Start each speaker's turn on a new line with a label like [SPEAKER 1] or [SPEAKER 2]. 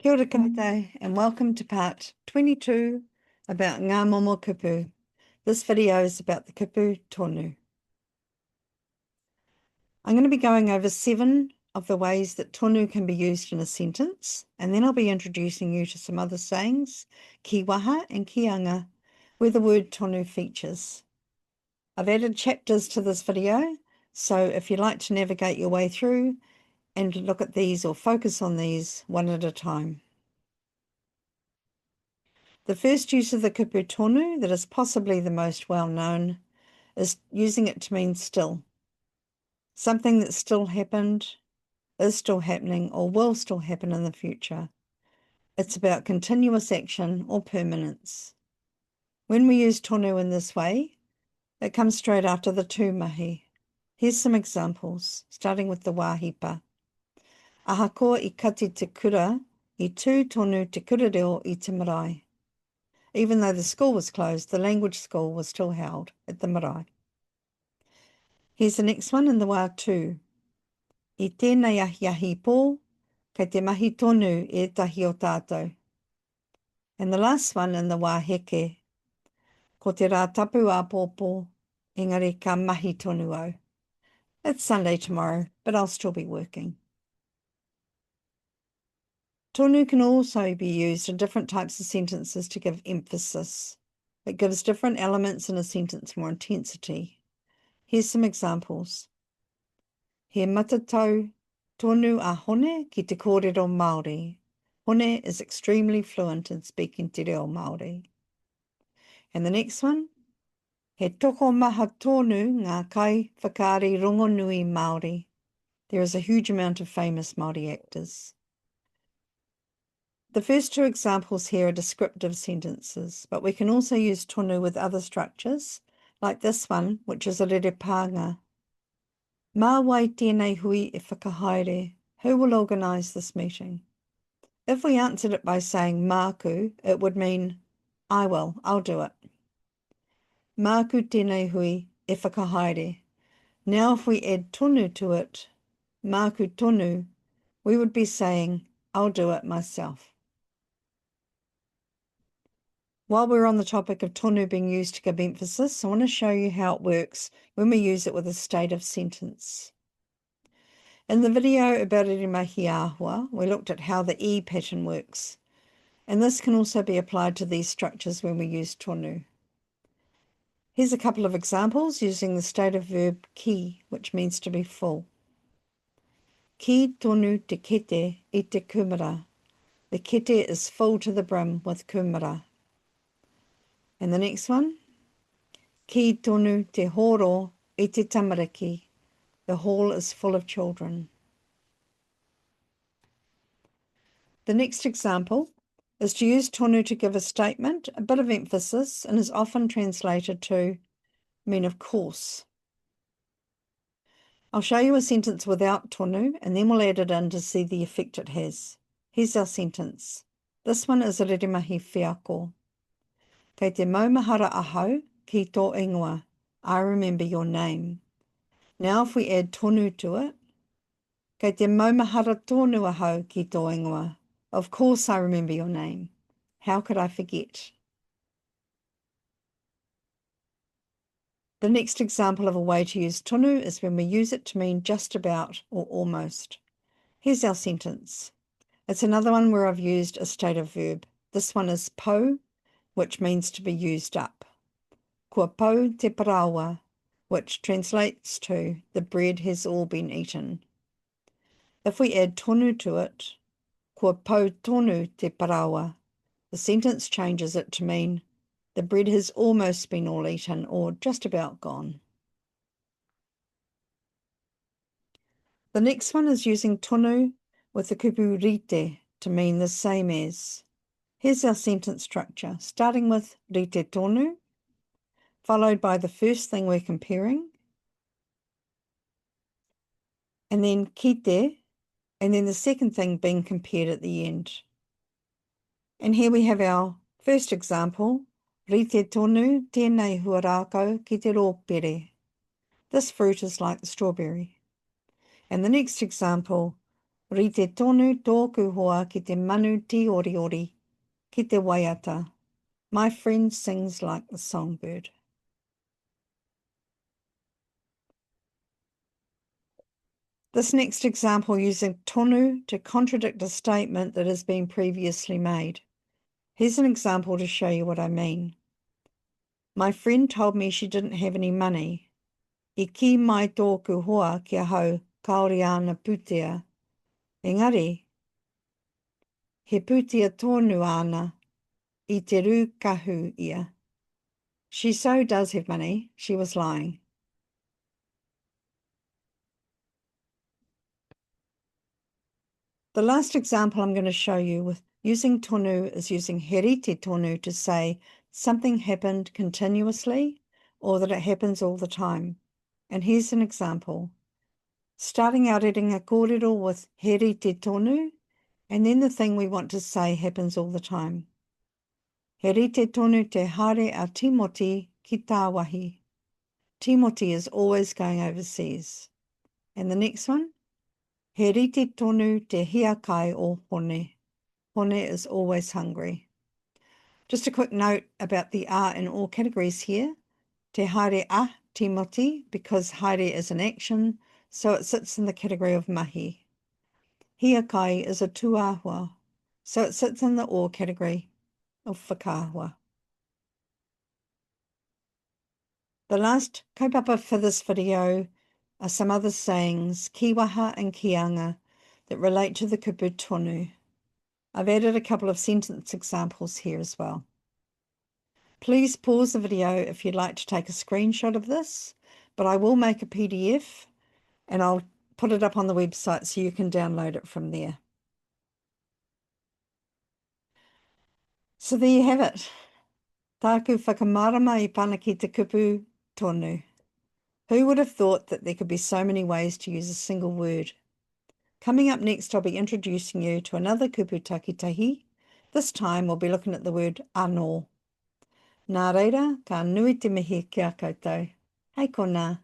[SPEAKER 1] Kia ora koutou, and welcome to part 22 about ngā Momo Kupu. This video is about the Kupu Tonu. I'm going to be going over 7 of the ways that tonu can be used in a sentence, and then I'll be introducing you to some other sayings, Kīwaha and Kīanga, where the word tonu features. I've added chapters to this video, so if you'd like to navigate your way through and look at these or focus on these one at a time. The first use of the Kupu Tonu, that is possibly the most well-known, is using it to mean still. Something that still happened, is still happening, or will still happen in the future. It's about continuous action or permanence. When we use tonu in this way, it comes straight after the tūmahi. Here's some examples, starting with the wāhipa. Ahakoa I kati te kura, I tū tonu te kurareo I te marae. Even though the school was closed, the language school was still held at the marae. Here's the next one in the wā tū. I tēnei ahiahi pō, kei te mahi tonu e tahi o tātou. And the last one in the wā heke. Ko te rā tapu a pōpō, engari ka mahi tonu au. It's Sunday tomorrow, but I'll still be working. Tonu can also be used in different types of sentences to give emphasis. It gives different elements in a sentence more intensity. Here's some examples. He matatau tonu a hone ki te kōrero Māori. Hone is extremely fluent in speaking te reo Māori. And the next one. He toko maha tonu ngā kai whakaari rongo nui Māori. There is a huge amount of famous Māori actors. The first 2 examples here are descriptive sentences, but we can also use tonu with other structures, like this one, which is a rere pānga. Mā wai tēnei hui e whakahaere. Who will organise this meeting? If we answered it by saying māku, it would mean, I will, I'll do it. Māku tēnei hui e whakahaere. Now if we add tonu to it, māku tonu, we would be saying, I'll do it myself. While we're on the topic of tonu being used to give emphasis, I want to show you how it works when we use it with a stative sentence. In the video about irimahi āhua, we looked at how the E pattern works, and this can also be applied to these structures when we use tonu. Here's a couple of examples using the stative verb ki, which means to be full. Ki tonu te kete I te kumara. The kete is full to the brim with kumara. And the next one, ki tonu te horo I te tamariki. The hall is full of children. The next example is to use tonu to give a statement, a bit of emphasis, and is often translated to mean of course. I'll show you a sentence without tonu, and then we'll add it in to see the effect it has. Here's our sentence. This one is a reremahi whiako. Kei te maumahara ahau ki tō ingoa. I remember your name. Now if we add tonu to it, kei te maumahara tonu ahau ki tō ingoa. Of course I remember your name. How could I forget? The next example of a way to use tonu is when we use it to mean just about or almost. Here's our sentence. It's another one where I've used a stative verb. This one is po, which means to be used up. Kua po te parawa, which translates to the bread has all been eaten. If we add tonu to it, kua po tonu te parawa, the sentence changes it to mean the bread has almost been all eaten or just about gone. The next one is using tonu with the kupu Rite to mean the same as. Here's our sentence structure, starting with Rite tonu, followed by the first thing we're comparing, and then kite, and then the second thing being compared at the end. And here we have our first example, Rite tonu tēnei huarākau ki te rōpere. This fruit is like the strawberry. And the next example, Rite tonu tōku hoa ki te manu ti ori ori, ki te waiata. My friend sings like the songbird. This next example using tonu to contradict a statement that has been previously made. Here's an example to show you what I mean. My friend told me she didn't have any money. I ki mai tōku hoa kia hau kaore ana putea. Engari, he putea tonu ana I te rū kahu ia. She so does have money. She was lying. The last example I'm going to show you with using tonu is using Rite tonu to say something happened continuously or that it happens all the time. And here's an example. Starting out reading a kōrero with Rite tonu, and then the thing we want to say happens all the time. Rite tonu te haere a Timoti ki tā wahi. Timoti is always going overseas. And the next one, he rite tonu te hiakai o hone. Hone is always hungry. Just a quick note about the are in all categories here. Te haere a Timoti, because haere is an action, so it sits in the category of mahi. Hiakai is a tuahua, so it sits in the or category of whakahua. The last kaupapa for this video are some other sayings, Kīwaha and Kīanga, that relate to the Kupu Tonu. I've added a couple of sentence examples here as well. Please pause the video if you'd like to take a screenshot of this, but I will make a PDF and I'll put it up on the website so you can download it from there. So there you have it. Tāku whakamārama I pana ki te Kupu Tonu. Who would have thought that there could be so many ways to use a single word? Coming up next, I'll be introducing you to another kupu takitahi. This time, we'll be looking at the word anō. Nā reira, ka nui te mihi kia koutou. Hei kona.